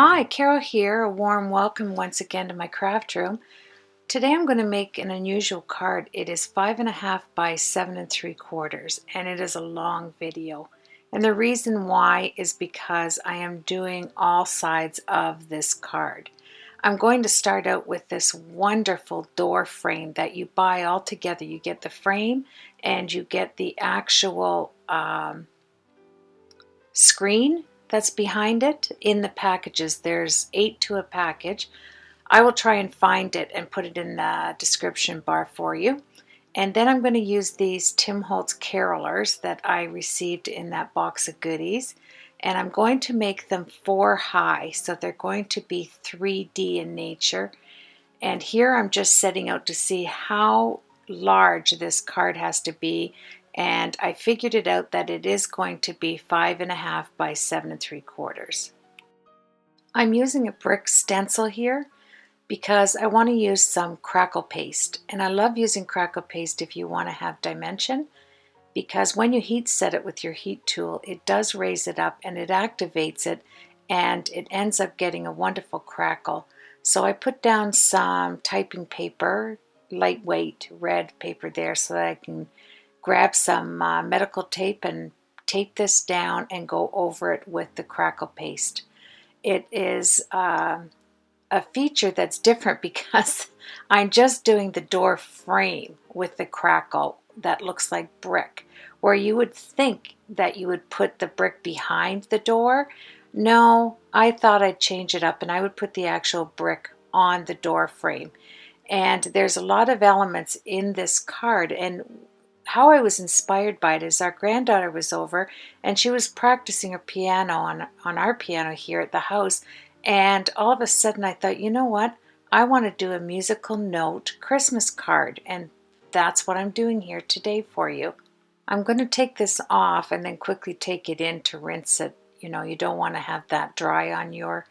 Hi, Carol here. A warm welcome once again to my craft room. Today I'm going to make an unusual card. It is 5.5 by 7 3/4 and it is a long video. And the reason why is because I am doing all sides of this card. I'm going to start out with this wonderful door frame that you buy all together. You get the frame and you get the actual screen that's behind it in the packages. There's 8 to a package. I will try and find it and put it in the description bar for you. And then I'm going to use these Tim Holtz carolers that I received in that box of goodies. And I'm going to make them 4 high, so they're going to be 3D in nature. And here I'm just setting out to see how large this card has to be. And I figured it out that it is going to be 5.5 by 7 3/4. I'm using a brick stencil here because I want to use some crackle paste. And I love using crackle paste if you want to have dimension, because when you heat set it with your heat tool, it does raise it up and it activates it and it ends up getting a wonderful crackle. So I put down some typing paper, lightweight red paper there, so that I can grab some medical tape and tape this down and go over it with the crackle paste. It is a feature that's different because I'm just doing the door frame with the crackle that looks like brick, where you would think that you would put the brick behind the door. No, I thought I'd change it up and I would put the actual brick on the door frame. And there's a lot of elements in this card, and how I was inspired by it is our granddaughter was over and she was practicing her piano on our piano here at the house, and all of a sudden I thought, you know what, I want to do a musical note Christmas card, and that's what I'm doing here today for you. I'm going to take this off and then quickly take it in to rinse it. You know, you don't want to have that dry on your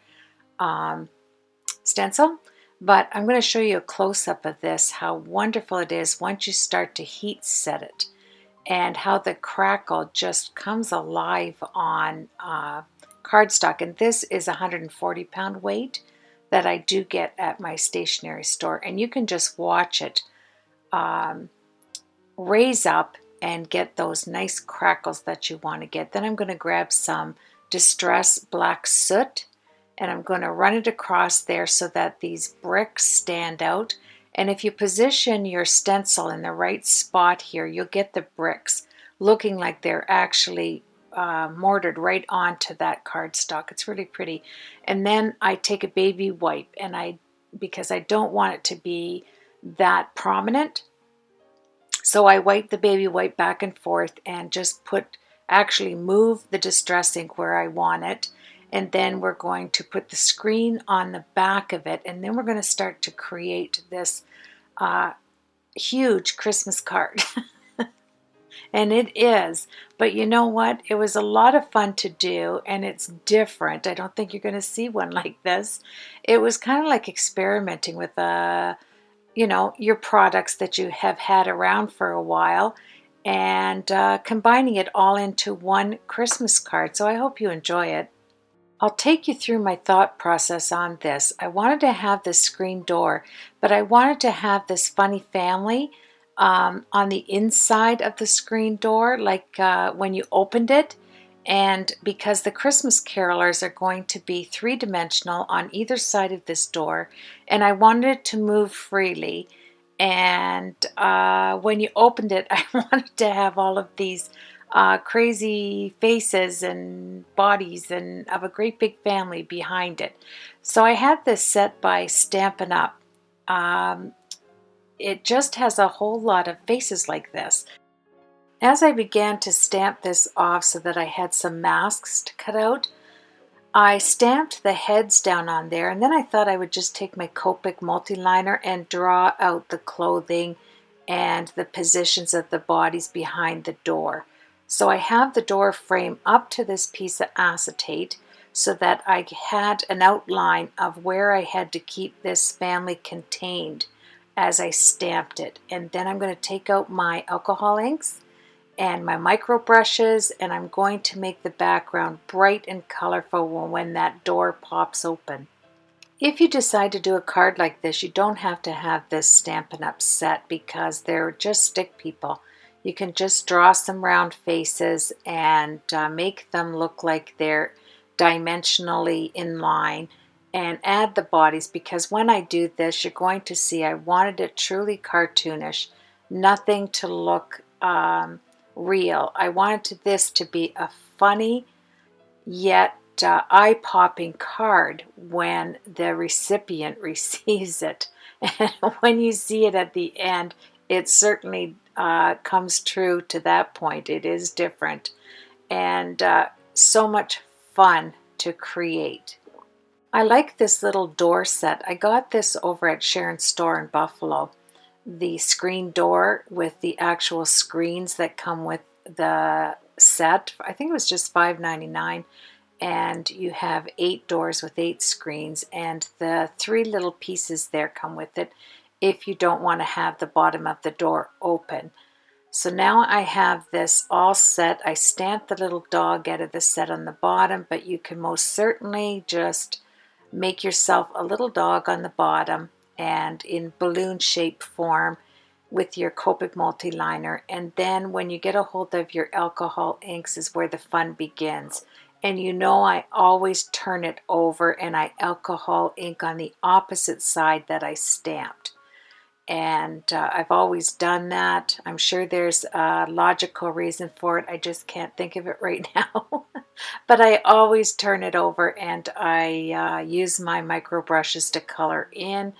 stencil. But I'm going to show you a close-up of this, how wonderful it is once you start to heat set it, and how the crackle just comes alive on cardstock. And this is 140-pound weight that I do get at my stationery store. And you can just watch it raise up and get those nice crackles that you want to get. Then I'm going to grab some Distress Black Soot, and I'm going to run it across there so that these bricks stand out. And if you position your stencil in the right spot here, you'll get the bricks looking like they're actually mortared right onto that cardstock. It's really pretty. And then I take a baby wipe, and because I don't want it to be that prominent, so I wipe the baby wipe back and forth and just actually move the distress ink where I want it. And then we're going to put the screen on the back of it, and then we're going to start to create this huge Christmas card. And it is, but you know what? It was a lot of fun to do, and it's different. I don't think you're going to see one like this. It was kind of like experimenting with your products that you have had around for a while, and combining it all into one Christmas card. So I hope you enjoy it. I'll take you through my thought process on this. I wanted to have this screen door, but I wanted to have this funny family on the inside of the screen door, like when you opened it. And because the Christmas carolers are going to be 3-dimensional on either side of this door, and I wanted it to move freely. And when you opened it, I wanted to have all of these crazy faces and bodies and of a great big family behind it. So I had this set by Stampin' Up. It just has a whole lot of faces like this. As I began to stamp this off so that I had some masks to cut out, I stamped the heads down on there, and then I thought I would just take my Copic multiliner and draw out the clothing and the positions of the bodies behind the door. So I have the door frame up to this piece of acetate so that I had an outline of where I had to keep this family contained as I stamped it. And then I'm going to take out my alcohol inks and my micro brushes, and I'm going to make the background bright and colorful when that door pops open. If you decide to do a card like this, you don't have to have this Stampin' Up! Set because they're just stick people. You can just draw some round faces and make them look like they're dimensionally in line, and add the bodies, because when I do this, you're going to see I wanted it truly cartoonish, nothing to look real. I wanted this to be a funny yet eye-popping card when the recipient receives it. And when you see it at the end, it certainly comes true to that point. It is different, and so much fun to create. I like this little door set. I got this over at Sharon's store in Buffalo. The screen door with the actual screens that come with the set. I think it was just $5.99. And you have 8 doors with 8 screens, and the 3 little pieces there come with it if you don't want to have the bottom of the door open. So now I have this all set. I stamped the little dog out of the set on the bottom, but you can most certainly just make yourself a little dog on the bottom and in balloon shape form with your Copic multi-liner. And then when you get a hold of your alcohol inks is where the fun begins. And you know I always turn it over and I alcohol ink on the opposite side that I stamped. And I've always done that. I'm sure there's a logical reason for it. I just can't think of it right now. But I always turn it over and I use my micro brushes to color in.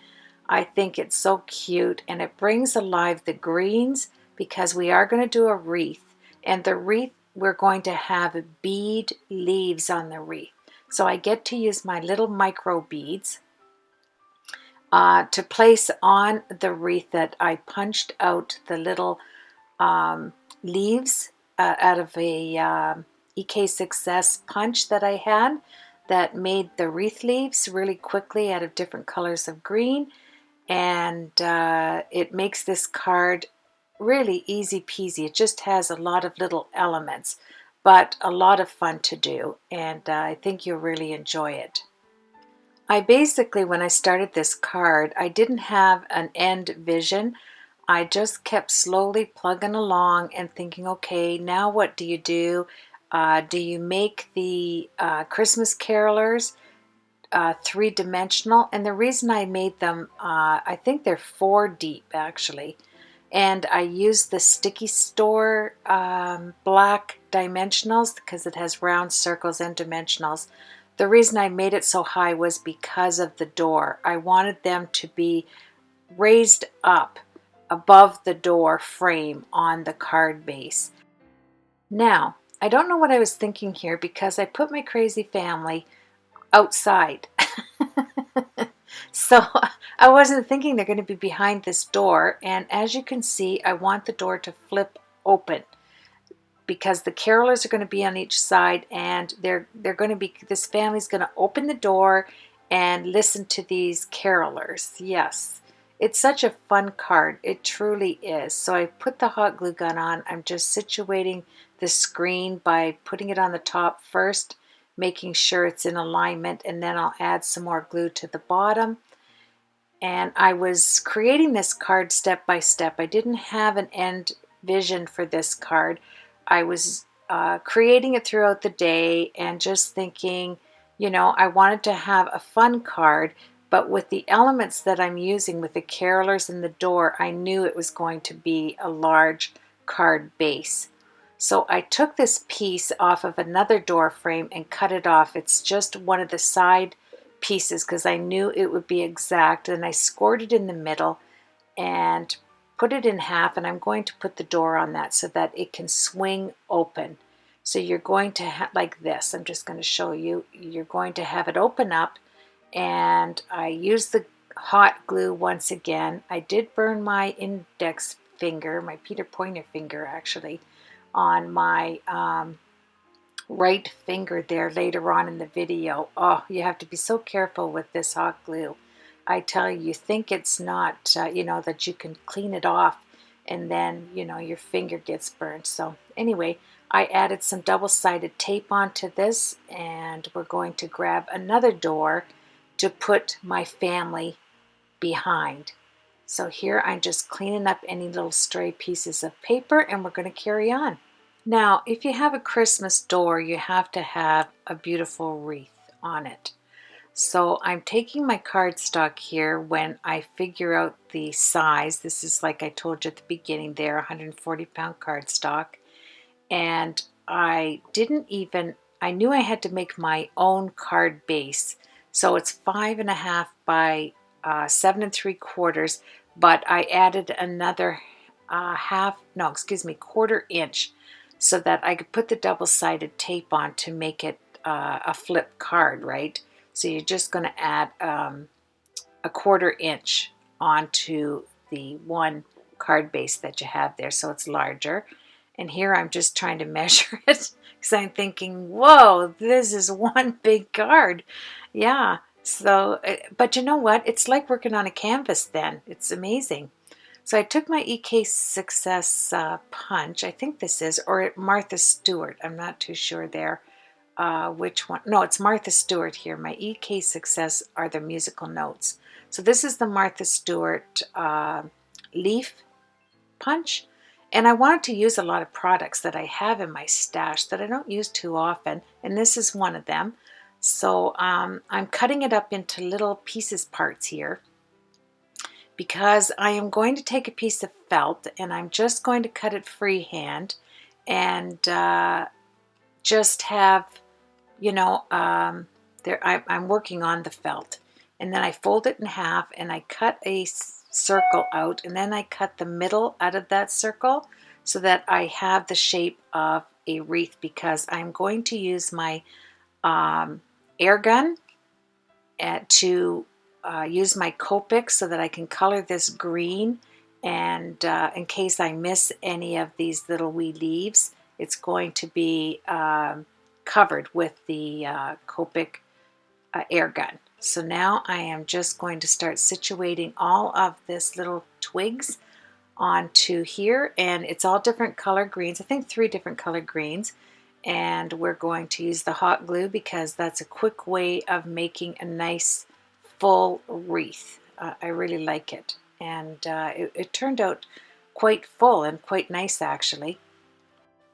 I think it's so cute, and it brings alive the greens because we are going to do a wreath. And the wreath, we're going to have bead leaves on the wreath. So I get to use my little micro beads to place on the wreath that I punched out the little leaves out of a EK Success punch that I had that made the wreath leaves really quickly out of different colors of green. And it makes this card really easy peasy. It just has a lot of little elements, but a lot of fun to do, and I think you'll really enjoy it. I basically, when I started this card, I didn't have an end vision. I just kept slowly plugging along and thinking, okay, now what do you do? Do you make the Christmas carolers 3-dimensional? And the reason I made them, I think they're 4 deep actually, and I used the Sticky Store black dimensionals because it has round circles and dimensionals. The reason I made it so high was because of the door. I wanted them to be raised up above the door frame on the card base. Now, I don't know what I was thinking here because I put my crazy family outside. So I wasn't thinking they're going to be behind this door, and as you can see, I want the door to flip open because the carolers are going to be on each side, and they're going to be, this family's going to open the door and listen to these carolers. Yes, it's such a fun card. It truly is. So I put the hot glue gun on. I'm just situating the screen by putting it on the top first, making sure it's in alignment, and then I'll add some more glue to the bottom. And I was creating this card step by step. I didn't have an end vision for this card. I was creating it throughout the day and just thinking, you know, I wanted to have a fun card, but with the elements that I'm using with the carolers and the door, I knew it was going to be a large card base. So I took this piece off of another door frame and cut it off. It's just one of the side pieces because I knew it would be exact, and I scored it in the middle and put it in half, and I'm going to put the door on that so that it can swing open. So you're going to have like this. I'm just going to show you. You're going to have it open up, and I used the hot glue once again. I did burn my index finger, my Peter Pointer finger actually, on my right finger there later on in the video. Oh, you have to be so careful with this hot glue. I tell you, you think it's not, you know, that you can clean it off and then, you know, your finger gets burned. So anyway, I added some double-sided tape onto this, and we're going to grab another door to put my family behind. So here I'm just cleaning up any little stray pieces of paper, and we're going to carry on. Now, if you have a Christmas door, you have to have a beautiful wreath on it. So I'm taking my cardstock here when I figure out the size. This is, like I told you at the beginning there, 140-pound cardstock. And I knew I had to make my own card base. So it's 5.5 by 7 3/4, but I added another quarter inch so that I could put the double-sided tape on to make it a flip card, right? So you're just going to add a quarter inch onto the one card base that you have there, so it's larger. And here I'm just trying to measure it because I'm thinking, whoa, this is one big card. Yeah, so, but you know what? It's like working on a canvas then. It's amazing. So I took my EK Success punch, I think this is, or Martha Stewart, I'm not too sure there. Which one? No, it's Martha Stewart here. My EK Success are the musical notes. So this is the Martha Stewart leaf punch. And I wanted to use a lot of products that I have in my stash that I don't use too often. And this is one of them. So I'm cutting it up into little pieces parts here, because I am going to take a piece of felt and I'm just going to cut it freehand and just have, you know, I'm working on the felt, and then I fold it in half and I cut a circle out, and then I cut the middle out of that circle so that I have the shape of a wreath, because I'm going to use my air gun to use my Copic so that I can color this green, and in case I miss any of these little wee leaves, it's going to be covered with the Copic air gun. So now I am just going to start situating all of this little twigs onto here, and it's all different color greens. I think 3 different color greens, and we're going to use the hot glue because that's a quick way of making a nice full wreath. I really like it, and it turned out quite full and quite nice actually.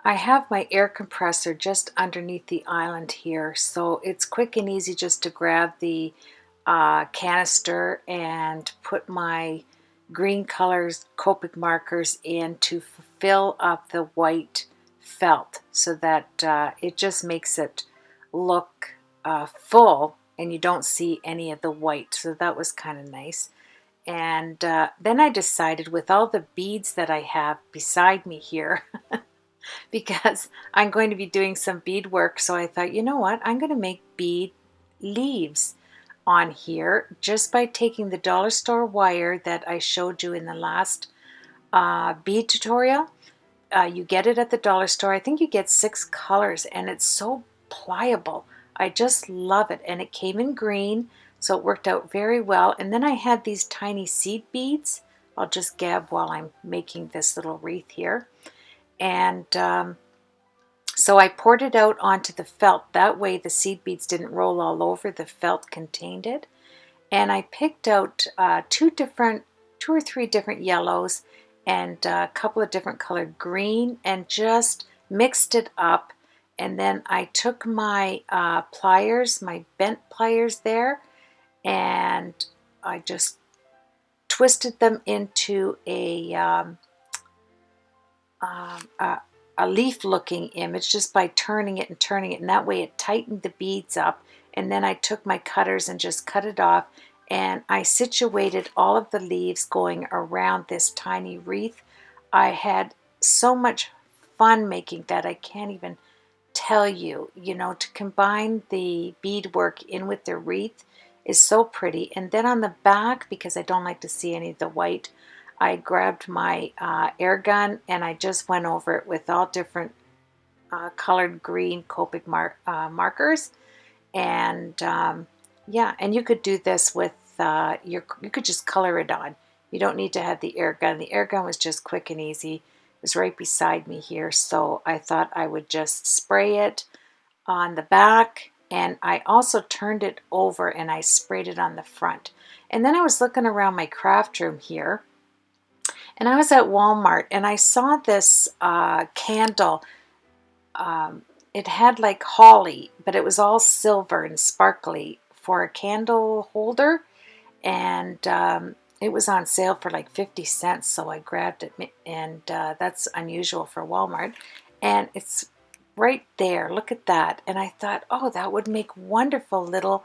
I have my air compressor just underneath the island here, so it's quick and easy just to grab the canister and put my green colors Copic markers in to fill up the white felt so that it just makes it look full and you don't see any of the white. So that was kind of nice. And then I decided, with all the beads that I have beside me here, because I'm going to be doing some bead work, so I thought, you know what, I'm going to make bead leaves on here just by taking the dollar store wire that I showed you in the last bead tutorial. You get it at the dollar store. I think you get 6 colors, and it's so pliable. I just love it, and it came in green, so it worked out very well. And then I had these tiny seed beads. I'll just gab while I'm making this little wreath here. And so I poured it out onto the felt. That way the seed beads didn't roll all over. The felt contained it. And I picked out 2 or 3 different yellows and a couple of different colored green, and just mixed it up. And then I took my pliers, my bent pliers there, and I just twisted them into a leaf-looking image just by turning it, and that way it tightened the beads up. And then I took my cutters and just cut it off, and I situated all of the leaves going around this tiny wreath. I had so much fun making that I can't even tell you. You know, to combine the beadwork in with the wreath is so pretty. And then on the back, because I don't like to see any of the white, I grabbed my air gun and I just went over it with all different colored green Copic markers. And yeah, and you could do this with you could just color it on. You don't need to have the air gun. The air gun was just quick and easy. It was right beside me here, so I thought I would just spray it on the back, and I also turned it over and I sprayed it on the front. And then I was looking around my craft room here, and I was at Walmart and I saw this candle. It had like holly, but it was all silver and sparkly for a candle holder, and it was on sale for like 50 cents, so I grabbed it, and that's unusual for Walmart. And it's right there, look at that. And I thought, oh, that would make wonderful little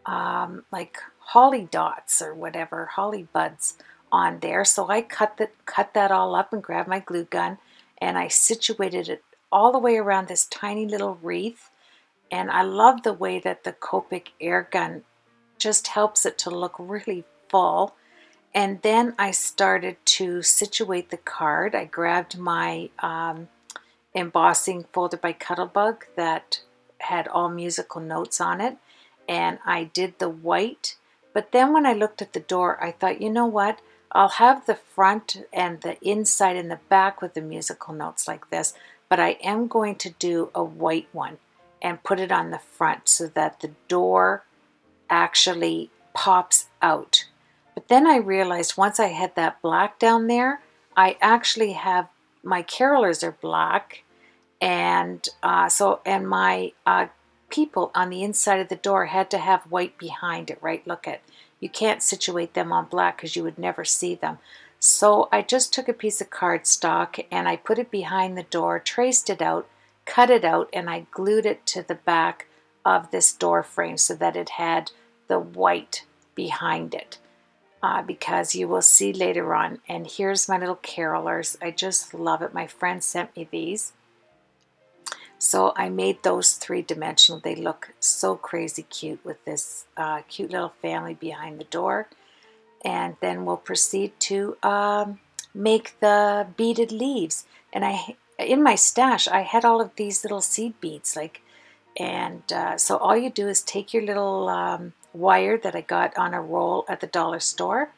like holly dots or whatever, holly buds on there. So I cut that all up and grabbed my glue gun, and I situated it all the way around this tiny little wreath. And I love the way that the Copic air gun just helps it to look really full. And then I started to situate the card. I grabbed my embossing folder by Cuttlebug that had all musical notes on it, and I did the white. But then when I looked at the door, I thought, you know what? I'll have the front and the inside and the back with the musical notes like this, but I am going to do a white one and put it on the front so that the door actually pops out. But then I realized once I had that black down there, I actually have my carolers are black, and and my people on the inside of the door had to have white behind it, right? Look at, you can't situate them on black because you would never see them. So I just took a piece of cardstock and I put it behind the door, traced it out, cut it out, and I glued it to the back of this door frame so that it had the white behind it. Because you will see later on. And here's my little carolers. I just love it. My friend sent me these. So I made those three-dimensional. They look so crazy cute with this cute little family behind the door. And then we'll proceed to make the beaded leaves. And in my stash, I had all of these little seed beads. So all you do is take your little wire that I got on a roll at the dollar store,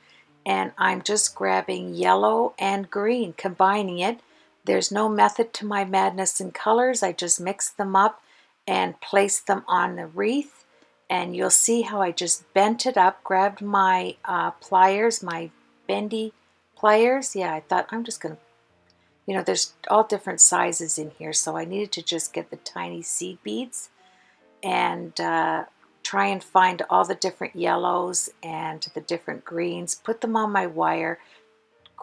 and I'm just grabbing yellow and green, combining it. There's no method to my madness in colors. I just mix them up and place them on the wreath, and you'll see how I just bent it up, grabbed my pliers, my bendy pliers. Yeah, I thought I'm just going to, there's all different sizes in here, so I needed to just get the tiny seed beads and try and find all the different yellows and the different greens, put them on my wire,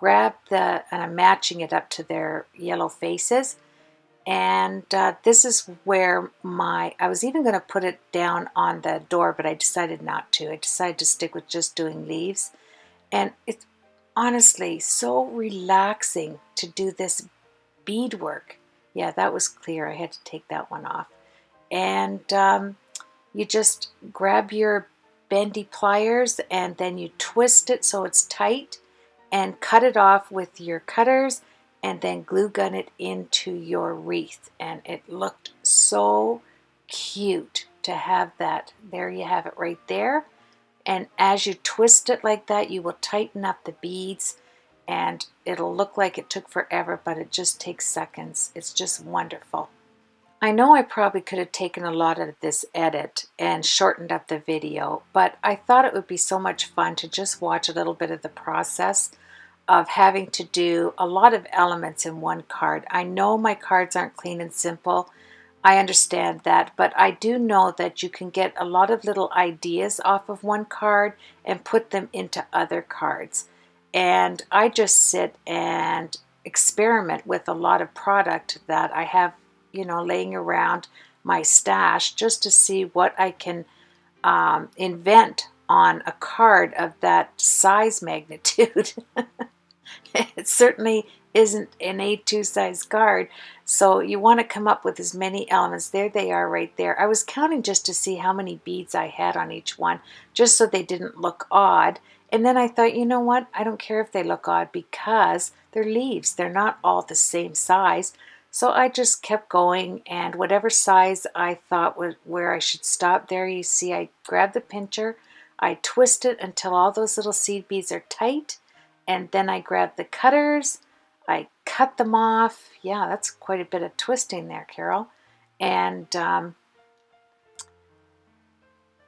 and I'm matching it up to their yellow faces. And this is where I was even going to put it down on the door, but I decided not to. I decided to stick with just doing leaves. And it's honestly so relaxing to do this beadwork. Yeah, that was clear. I had to take that one off. And you just grab your bendy pliers and then you twist it so it's tight and cut it off with your cutters and then glue gun it into your wreath. And it looked so cute to have that. There you have it right there. And as you twist it like that, you will tighten up the beads, and it'll look like it took forever, but it just takes seconds. It's just wonderful. I know I probably could have taken a lot of this edit and shortened up the video, but I thought it would be so much fun to just watch a little bit of the process of having to do a lot of elements in one card. I know my cards aren't clean and simple. I understand that, but I do know that you can get a lot of little ideas off of one card and put them into other cards. And I just sit and experiment with a lot of product that I have, laying around my stash just to see what I can invent on a card of that size magnitude. It certainly isn't an A2 size card, so you want to come up with as many elements. There they are right there. I was counting just to see how many beads I had on each one, just so they didn't look odd. And then I thought, you know what, I don't care if they look odd because they're leaves. They're not all the same size. So I just kept going, and whatever size I thought was where I should stop, there you see I grabbed the pincher, I twist it until all those little seed beads are tight, and then I grab the cutters, I cut them off. Yeah, that's quite a bit of twisting there, Carol. And then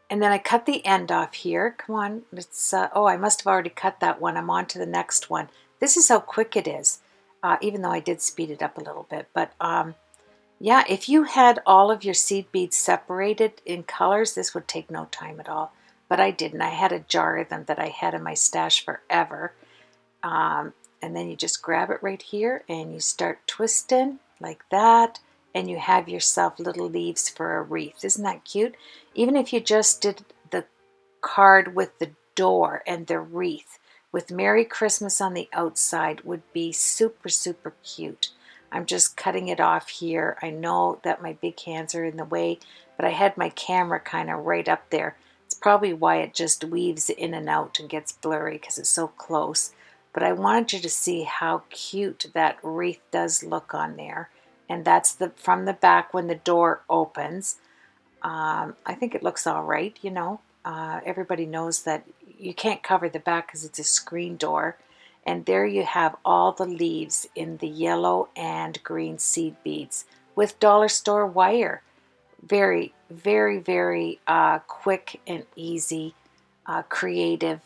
I cut the end off here. Come on, it's oh, I must have already cut that one. I'm on to the next one. This is how quick it is, even though I did speed it up a little bit. But yeah, if you had all of your seed beads separated in colors, this would take no time at all. But I didn't. I had a jar of them that I had in my stash forever. And then you just grab it right here and you start twisting like that, and you have yourself little leaves for a wreath. Isn't that cute? Even if you just did the card with the door and the wreath with Merry Christmas on the outside would be super, super cute. I'm just cutting it off here. I know that my big hands are in the way, but I had my camera kind of right up there. It's probably why it just weaves in and out and gets blurry because it's so close. But I wanted you to see how cute that wreath does look on there. And that's from the back when the door opens. I think it looks all right, you know. Everybody knows that you can't cover the back because it's a screen door. And there you have all the leaves in the yellow and green seed beads with dollar store wire. Very, very, very quick and easy, creative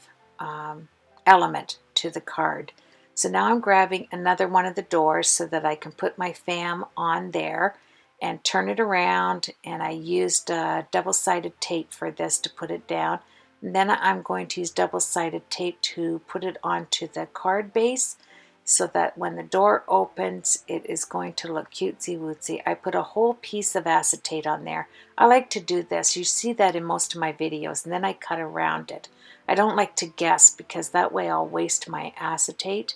element to the card. So now I'm grabbing another one of the doors so that I can put my fam on there and turn it around, and I used double-sided tape for this to put it down. And then I'm going to use double-sided tape to put it onto the card base so that when the door opens it is going to look cutesy-wootsy. I put a whole piece of acetate on there. I like to do this. You see that in most of my videos, and then I cut around it. I don't like to guess because that way I'll waste my acetate.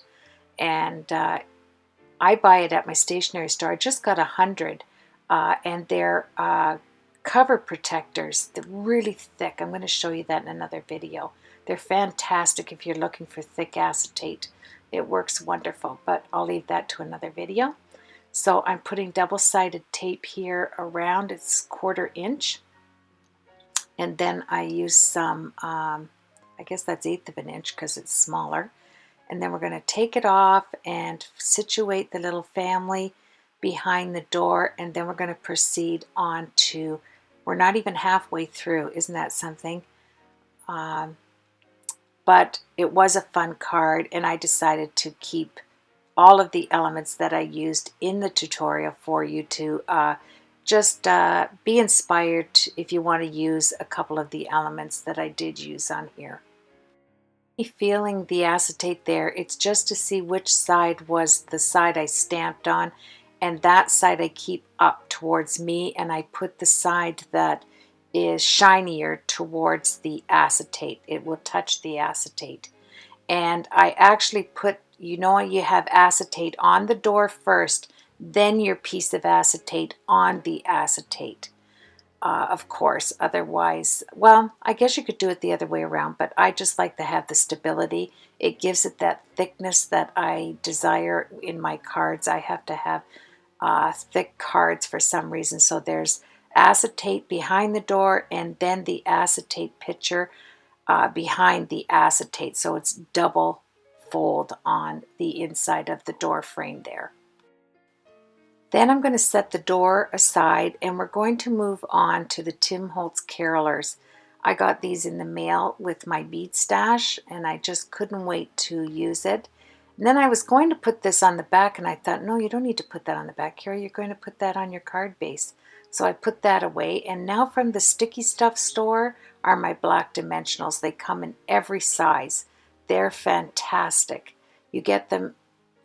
And I buy it at my stationery store. I just got 100, and they're cover protectors. They're really thick. I'm going to show you that in another video. They're fantastic if you're looking for thick acetate. It works wonderful, but I'll leave that to another video. So I'm putting double-sided tape here around. It's 1/4 inch. And then I use some, I guess that's 1/8 of an inch because it's smaller. And then we're going to take it off and situate the little family behind the door. And then we're going to proceed on to, we're not even halfway through. Isn't that something? But it was a fun card, and I decided to keep all of the elements that I used in the tutorial for you to just be inspired if you want to use a couple of the elements that I did use on here. Feeling the acetate there, it's just to see which side was the side I stamped on, and that side I keep up towards me, and I put the side that is shinier towards the acetate. It will touch the acetate. And I actually put, you know, you have acetate on the door first, then your piece of acetate on the acetate. Of course, otherwise, well, I guess you could do it the other way around, but I just like to have the stability. It gives it that thickness that I desire in my cards. I have to have thick cards for some reason. So there's acetate behind the door and then the acetate picture behind the acetate. So it's double fold on the inside of the door frame there. Then I'm going to set the door aside, and we're going to move on to the Tim Holtz Carolers. I got these in the mail with my bead stash, and I just couldn't wait to use it. And then I was going to put this on the back, and I thought, no, you don't need to put that on the back, Carol. You're going to put that on your card base. So I put that away, and now from the Sticky Stuff store are my black dimensionals. They come in every size. They're fantastic. You get them,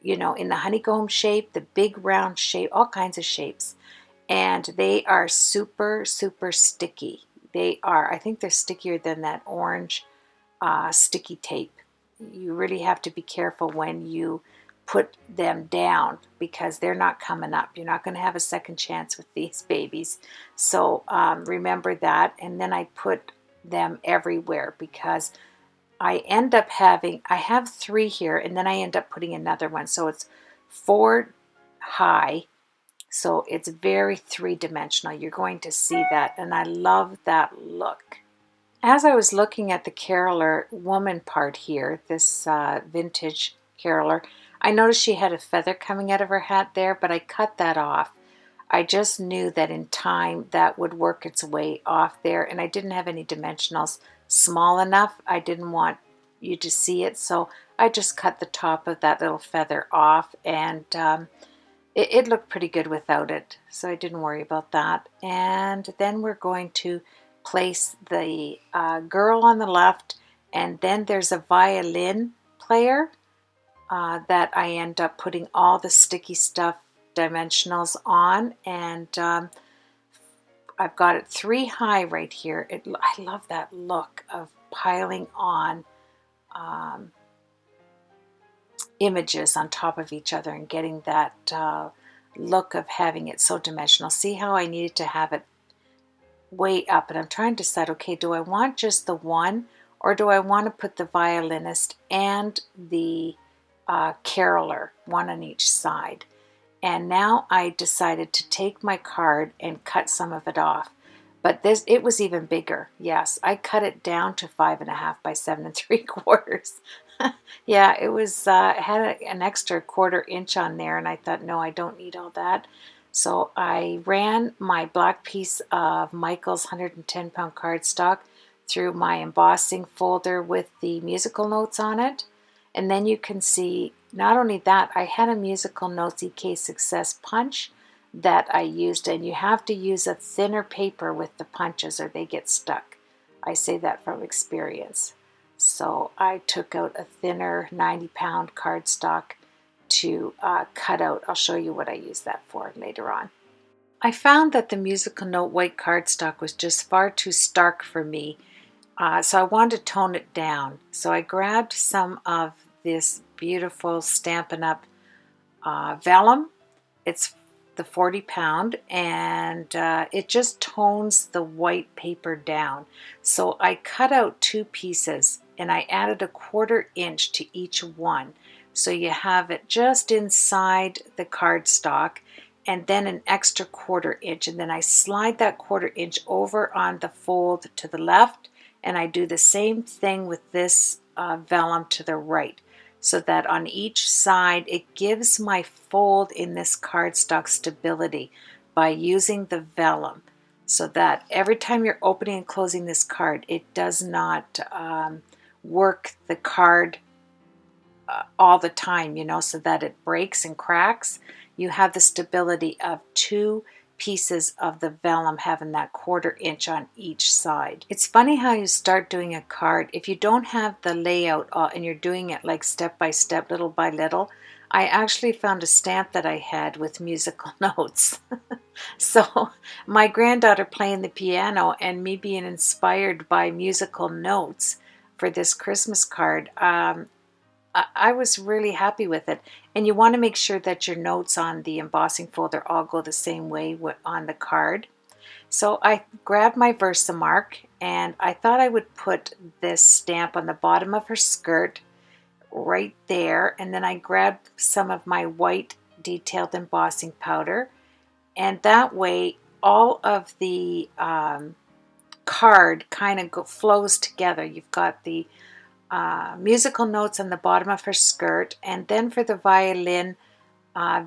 you know, in the honeycomb shape, the big round shape, all kinds of shapes. And they are super, super sticky. They are, I think they're stickier than that orange sticky tape. You really have to be careful when you put them down because they're not coming up. You're not going to have a second chance with these babies. So remember that. And then I put them everywhere because I end up having, I have 3 here, and then I end up putting another one. So it's 4 high. So it's very 3-dimensional. You're going to see that. And I love that look. As I was looking at the caroler woman part here, this vintage caroler, I noticed she had a feather coming out of her hat there, but I cut that off. I just knew that in time that would work its way off there, and I didn't have any dimensionals small enough. I didn't want you to see it, so I just cut the top of that little feather off, and it looked pretty good without it, so I didn't worry about that. And then we're going to place the girl on the left, and then there's a violin player that I end up putting all the sticky stuff dimensionals on, and I've got it 3 high right here. I love that look of piling on images on top of each other and getting that look of having it so dimensional. See how I needed to have it way up, and I'm trying to decide, okay, do I want just the one, or do I want to put the violinist and the caroler, one on each side? And now I decided to take my card and cut some of it off. But it was even bigger. Yes, I cut it down to 5.5 by 7 3/4. Yeah, it was had an extra 1/4 inch on there, and I thought, no, I don't need all that. So I ran my black piece of Michael's 110-pound cardstock through my embossing folder with the musical notes on it. And then you can see, not only that, I had a musical notes EK Success punch that I used, and you have to use a thinner paper with the punches or they get stuck. I say that from experience. So I took out a thinner 90-pound cardstock to cut out. I'll show you what I use that for later on. I found that the musical note white cardstock was just far too stark for me, so I wanted to tone it down. So I grabbed some of this beautiful Stampin' Up! Vellum. It's the 40-pound, and it just tones the white paper down. So I cut out 2 pieces, and I added a 1/4 inch to each one. So you have it just inside the cardstock, and then an extra 1/4 inch, and then I slide that 1/4 inch over on the fold to the left, and I do the same thing with this vellum to the right, so that on each side it gives my fold in this cardstock stability by using the vellum, so that every time you're opening and closing this card, it does not work the card all the time, you know, so that it breaks and cracks. You have the stability of 2 pieces of the vellum having that 1/4 inch on each side. It's funny how you start doing a card. If you don't have the layout and you're doing it like step by step, little by little, I actually found a stamp that I had with musical notes. So my granddaughter playing the piano and me being inspired by musical notes for this Christmas card, I was really happy with it. And you want to make sure that your notes on the embossing folder all go the same way on the card. So I grabbed my Versamark, and I thought I would put this stamp on the bottom of her skirt right there, and then I grabbed some of my white detailed embossing powder, and that way all of the card kind of flows together. You've got the musical notes on the bottom of her skirt, and then for the violin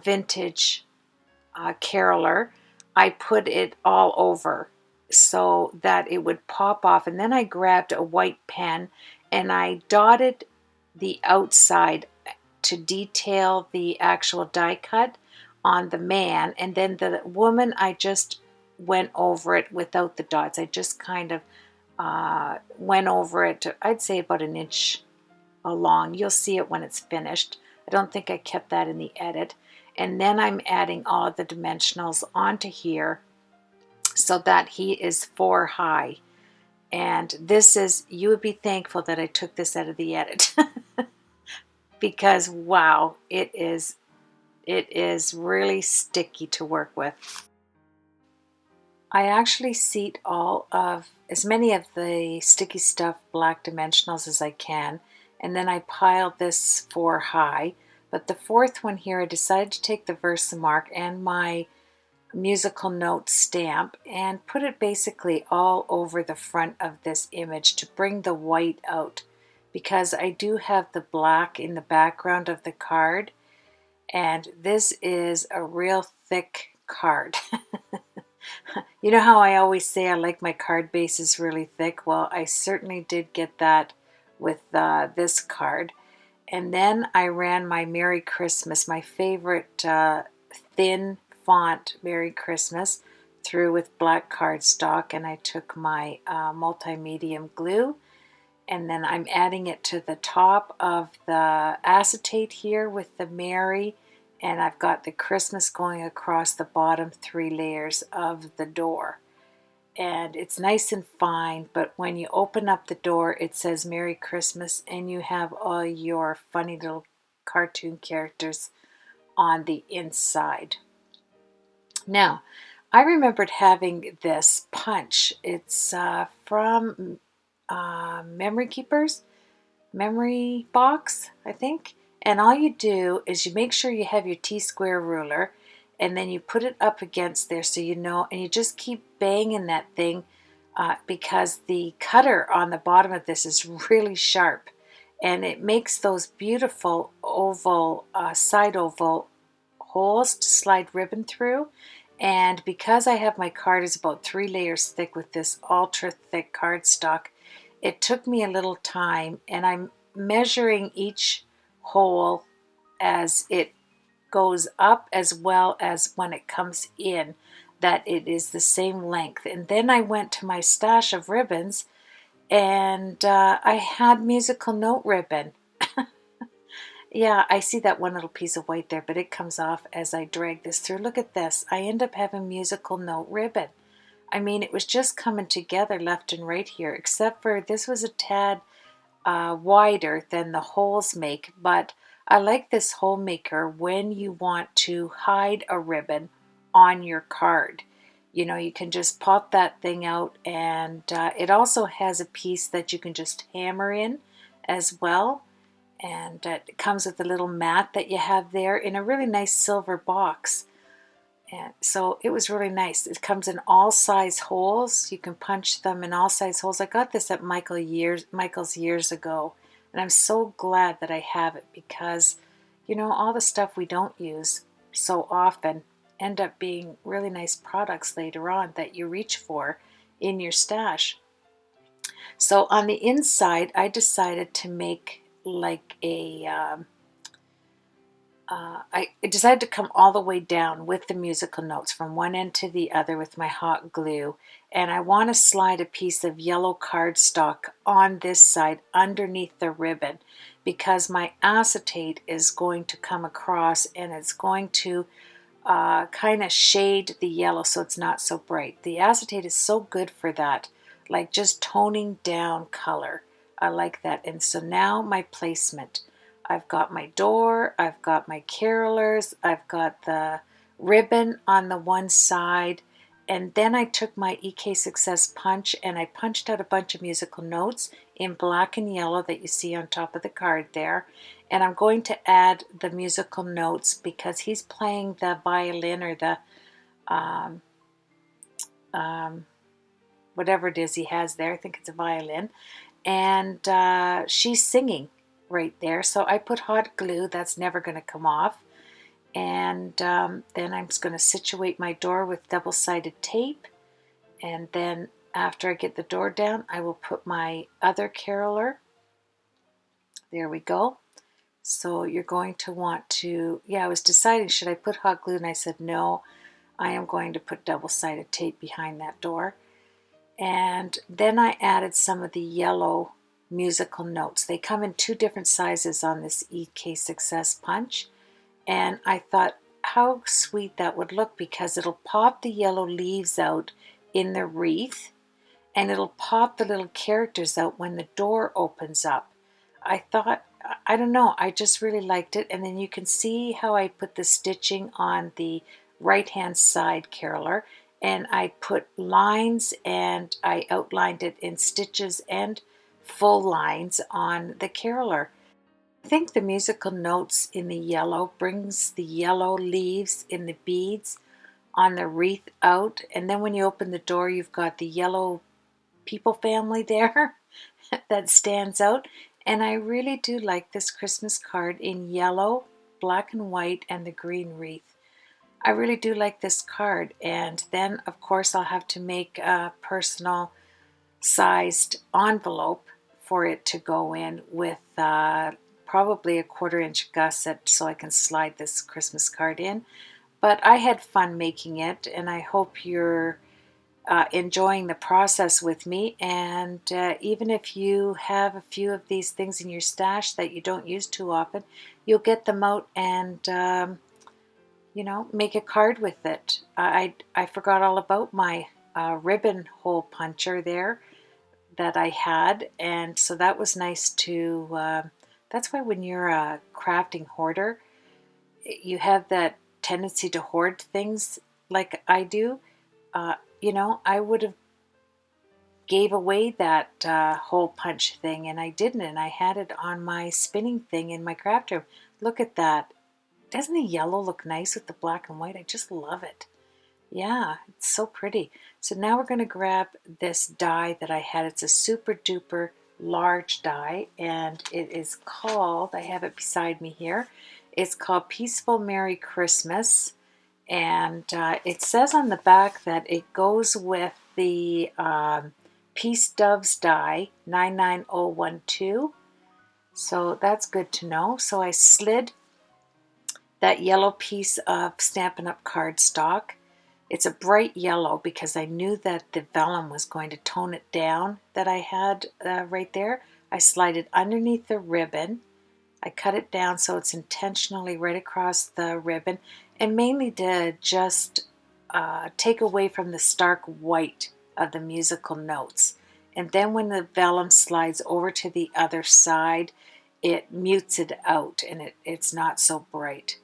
vintage caroler, I put it all over so that it would pop off. And then I grabbed a white pen and I dotted the outside to detail the actual die cut on the man, and then the woman I just went over it without the dots. I just kind of went over it to, I'd say, about 1 inch along. You'll see it when it's finished. I don't think I kept that in the edit. And then I'm adding all of the dimensionals onto here so that he is 4 high. And this is, you would be thankful that I took this out of the edit because wow, it is really sticky to work with. I actually seat as many of the sticky stuff black dimensionals as I can, and then I piled this 4 high. But the 4th one here, I decided to take the Versamark and my musical note stamp and put it basically all over the front of this image to bring the white out, because I do have the black in the background of the card, and this is a real thick card. You know how I always say I like my card bases really thick? Well, I certainly did get that with this card. And then I ran my Merry Christmas, my favorite thin font Merry Christmas, through with black cardstock, and I took my multi-medium glue, and then I'm adding it to the top of the acetate here with the Merry, and I've got the Christmas going across the bottom 3 layers of the door. And it's nice and fine, but when you open up the door, it says Merry Christmas, and you have all your funny little cartoon characters on the inside. Now, I remembered having this punch. It's from Memory Keepers, Memory Box, I think. And all you do is you make sure you have your T-square ruler, and then you put it up against there so you know, and you just keep banging that thing because the cutter on the bottom of this is really sharp, and it makes those beautiful oval, side oval holes to slide ribbon through. And because I have my card is about 3 layers thick with this ultra thick cardstock, it took me a little time, and I'm measuring each hole as it goes up as well as when it comes in, that it is the same length. And then I went to my stash of ribbons, and I had musical note ribbon. Yeah, I see that one little piece of white there, but it comes off as I drag this through. Look at this. I end up having musical note ribbon. I mean, it was just coming together left and right here, except for this was a tad wider than the holes make, but I like this hole maker when you want to hide a ribbon on your card. You know, you can just pop that thing out, and it also has a piece that you can just hammer in as well. And it comes with a little mat that you have there in a really nice silver box. And so it was really nice. It comes in all size holes. You can punch them in all size holes. I got this at Michael's years ago, and I'm so glad that I have it, because, you know, all the stuff we don't use so often end up being really nice products later on that you reach for in your stash. So on the inside, I decided to make like a I decided to come all the way down with the musical notes from one end to the other with my hot glue, and I want to slide a piece of yellow cardstock on this side underneath the ribbon, because my acetate is going to come across, and it's going to kind of shade the yellow so it's not so bright. The acetate is so good for that, like just toning down color. I like that. And so now my placement. I've got my door, I've got my carolers, I've got the ribbon on the one side, and then I took my EK Success punch and I punched out a bunch of musical notes in black and yellow that you see on top of the card there. And I'm going to add the musical notes because he's playing the violin, or the whatever it is he has there. I think it's a violin. And she's singing right there. So I put hot glue. That's never going to come off. And then I'm just going to situate my door with double-sided tape. And then after I get the door down, I will put my other caroler. There we go. So you're going to want to, yeah, I was deciding, should I put hot glue? And I said, no, I am going to put double-sided tape behind that door. And then I added some of the yellow musical notes. They come in 2 different sizes on this EK Success punch. And I thought how sweet that would look, because it'll pop the yellow leaves out in the wreath, and it'll pop the little characters out when the door opens up. I thought, I don't know, I just really liked it. And then you can see how I put the stitching on the right hand side caroler, and I put lines and I outlined it in stitches and full lines on the caroler. I think the musical notes in the yellow brings the yellow leaves in the beads on the wreath out, and then when you open the door, you've got the yellow people family there that stands out. And I really do like this Christmas card in yellow, black and white, and the green wreath. I really do like this card. And then of course I'll have to make a personal sized envelope for it to go in with probably a 1/4 inch gusset so I can slide this Christmas card in. But I had fun making it, and I hope you're enjoying the process with me. And even if you have a few of these things in your stash that you don't use too often, you'll get them out and you know, make a card with it. I forgot all about my ribbon hole puncher there that I had, and so that was nice to that's why when you're a crafting hoarder, you have that tendency to hoard things like I do. You know, I would have gave away that hole punch thing, and I didn't, and I had it on my spinning thing in my craft room. Look at that. Doesn't the yellow look nice with the black and white? I just love it. Yeah, it's so pretty. So now we're going to grab this die that I had. It's a super duper large die, and it is called, I have it beside me here, it's called Peaceful Merry Christmas. And it says on the back that it goes with the Peace Doves die 99012. So that's good to know. So I slid that yellow piece of Stampin' Up! Cardstock. It's a bright yellow because I knew that the vellum was going to tone it down that I had right there. I slide it underneath the ribbon. I cut it down so it's intentionally right across the ribbon, and mainly to just take away from the stark white of the musical notes. And then when the vellum slides over to the other side, it mutes it out, and it's not so bright.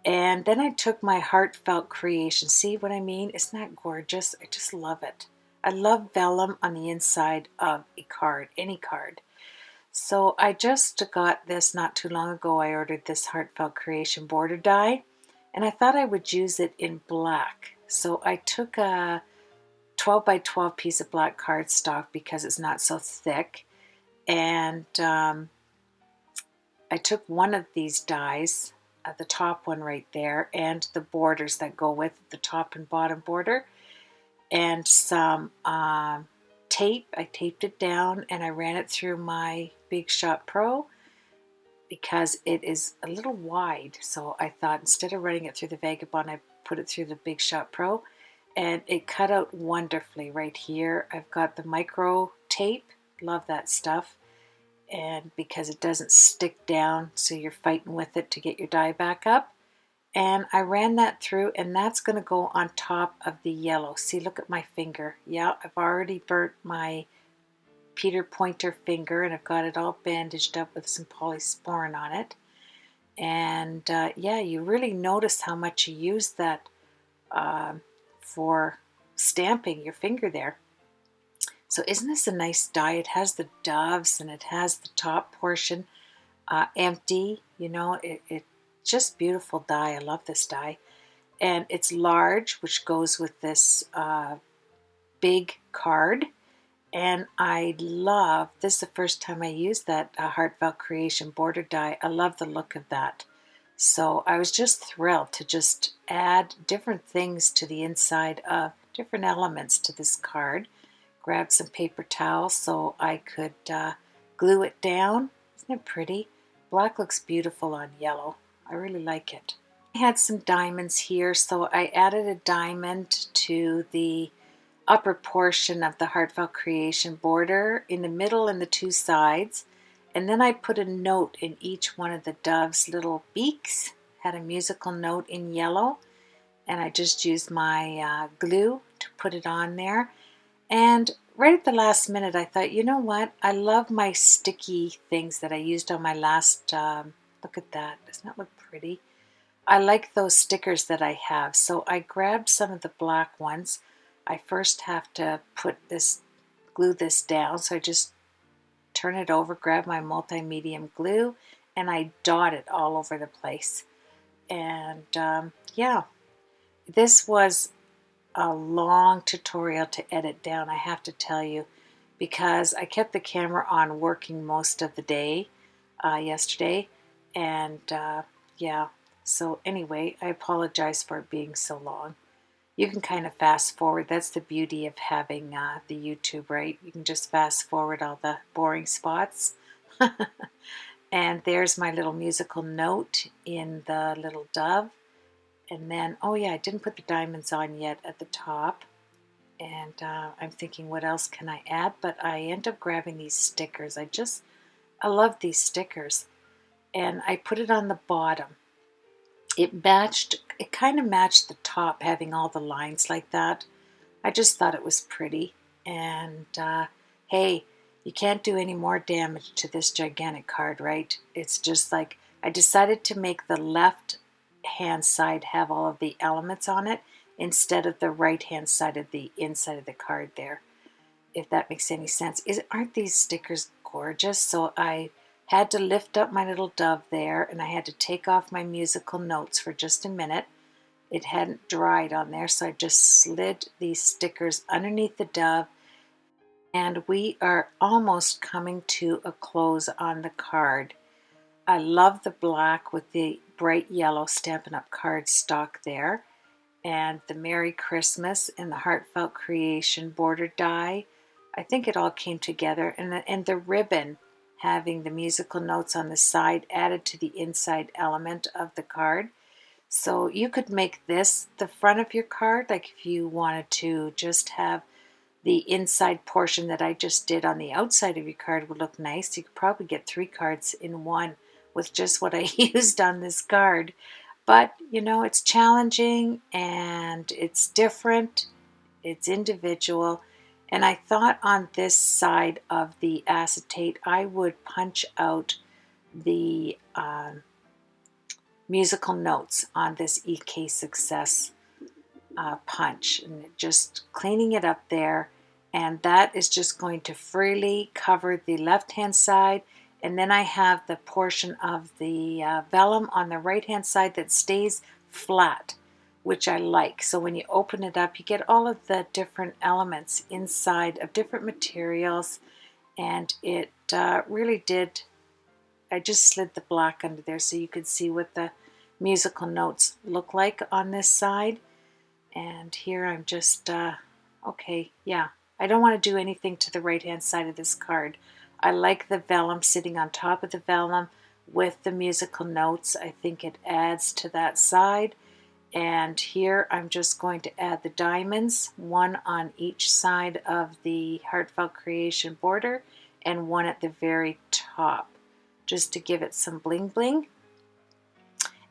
And then I took my heartfelt creation. See what I mean? Isn't that gorgeous? I just love it. I love vellum on the inside of a card, any card. So I just got this not too long ago. I ordered this heartfelt creation border die, and I thought I would use it in black. So I took a 12 by 12 piece of black cardstock because it's not so thick, and I took one of these dies, the top one right there, and the borders that go with the top and bottom border, and some tape. I taped it down and I ran it through my Big Shot Pro because it is a little wide. So I thought instead of running it through the Vagabond, I put it through the Big Shot Pro, and it cut out wonderfully right here. I've got the micro tape. Love that stuff. And because it doesn't stick down, so you're fighting with it to get your die back up. And I ran that through, and that's going to go on top of the yellow. See, look at my finger. Yeah, I've already burnt my Peter Pointer finger, and I've got it all bandaged up with some polysporin on it. And yeah, you really notice how much you use that for stamping your finger there. So isn't this a nice die? It has the doves, and it has the top portion empty. You know, it's just beautiful die. I love this die. And it's large, which goes with this big card. And I love, this is the first time I used that Heartfelt Creation border die. I love the look of that. So I was just thrilled to just add different things to the inside of different elements to this card. Grabbed some paper towels so I could glue it down. Isn't it pretty? Black looks beautiful on yellow. I really like it. I had some diamonds here, so I added a diamond to the upper portion of the Heartfelt Creation border, in the middle and the two sides. And then I put a note in each one of the dove's little beaks. Had a musical note in yellow. And I just used my glue to put it on there. And right at the last minute, I thought, you know what? I love my sticky things that I used on my last, look at that. Doesn't that look pretty? I like those stickers that I have. So I grabbed some of the black ones. I first have to glue this down. So I just turn it over, grab my multi-medium glue, and I dot it all over the place. And yeah, this was a long tutorial to edit down, I have to tell you, because I kept the camera on working most of the day yesterday, and yeah, so anyway, I apologize for it being so long. You can kind of fast forward. That's the beauty of having the YouTube, right? You can just fast forward all the boring spots. And there's my little musical note in the little dove. And then, oh yeah, I didn't put the diamonds on yet at the top. And I'm thinking, what else can I add? But I end up grabbing these stickers. I love these stickers. And I put it on the bottom. It kind of matched the top, having all the lines like that. I just thought it was pretty. And hey, you can't do any more damage to this gigantic card, right? It's just like, I decided to make the left hand side have all of the elements on it instead of the right hand side of the inside of the card there, if that makes any sense. Aren't these stickers gorgeous? So I had to lift up my little dove there, and I had to take off my musical notes for just a minute. It hadn't dried on there, so I just slid these stickers underneath the dove, and we are almost coming to a close on the card. I love the black with the bright yellow Stampin' Up! Cardstock there, and the Merry Christmas and the Heartfelt Creation border die. I think it all came together, and the ribbon having the musical notes on the side added to the inside element of the card. So you could make this the front of your card, like if you wanted to just have the inside portion that I just did on the outside of your card would look nice. You could probably get 3 cards in one with just what I used on this card. But, you know, it's challenging and it's different, it's individual. And I thought on this side of the acetate, I would punch out the musical notes on this EK Success punch, and just cleaning it up there. And that is just going to freely cover the left hand side. And then I have the portion of the vellum on the right hand side that stays flat, which I like. So when you open it up, you get all of the different elements inside of different materials. And it really did, I just slid the black under there so you could see what the musical notes look like on this side. And here I'm just, okay, yeah. I don't want to do anything to the right hand side of this card. I like the vellum sitting on top of the vellum with the musical notes. I think it adds to that side. And here I'm just going to add the diamonds, one on each side of the Heartfelt Creation border and one at the very top, just to give it some bling bling.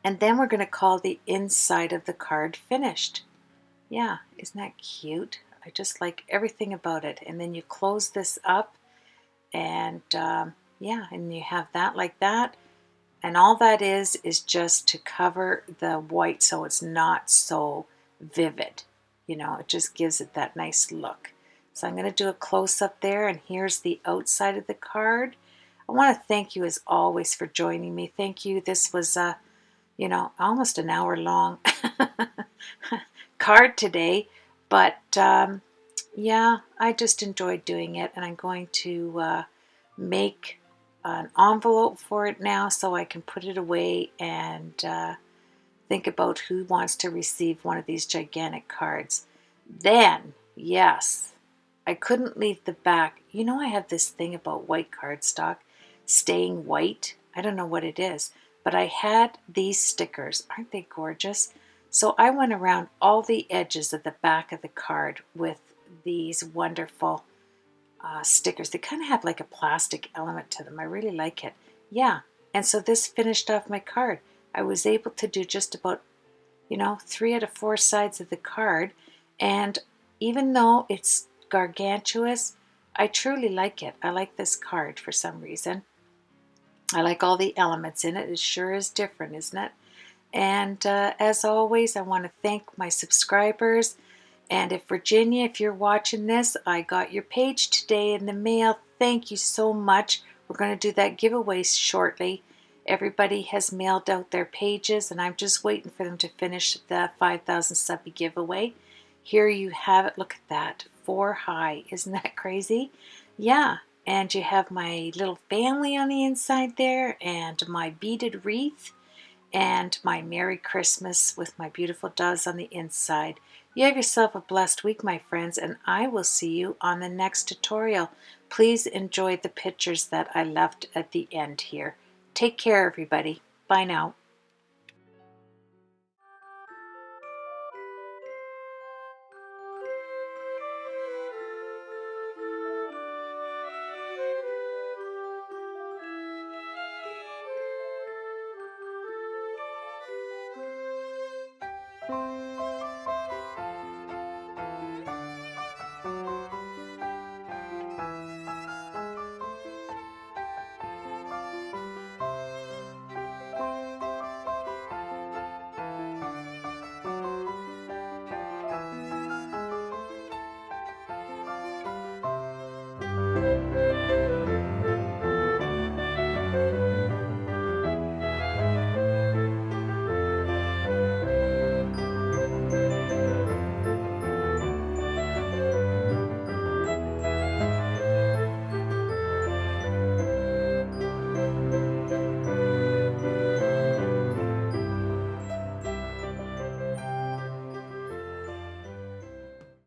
And then we're going to call the inside of the card finished. Yeah, isn't that cute? I just like everything about it. And then you close this up, and yeah, and you have that like that. And all that is just to cover the white so it's not so vivid. You know, it just gives it that nice look. So I'm going to do a close-up there, and here's the outside of the card. I want to thank you as always for joining me. Thank you. This was, you know, almost an hour long card today. But yeah, I just enjoyed doing it, and I'm going to make an envelope for it now so I can put it away and think about who wants to receive one of these gigantic cards. Then, yes, I couldn't leave the back. You know, I have this thing about white cardstock staying white. I don't know what it is, but I had these stickers. Aren't they gorgeous? So I went around all the edges of the back of the card with these wonderful stickers. They kind of have like a plastic element to them. I really like it. Yeah, and so this finished off my card. I was able to do just about, you know, 3 out of 4 sides of the card. And even though it's gargantuous, I truly like it. I like this card for some reason. I like all the elements in it. It sure is different, isn't it? And as always, I want to thank my subscribers. And if Virginia, if you're watching this, I got your page today in the mail. Thank you so much. We're going to do that giveaway shortly. Everybody has mailed out their pages, and I'm just waiting for them to finish the 5,000 subby giveaway. Here you have it. Look at that. 4 high. Isn't that crazy? Yeah. And you have my little family on the inside there, and my beaded wreath, and my Merry Christmas with my beautiful doves on the inside. You have yourself a blessed week, my friends, and I will see you on the next tutorial. Please enjoy the pictures that I left at the end here. Take care, everybody. Bye now.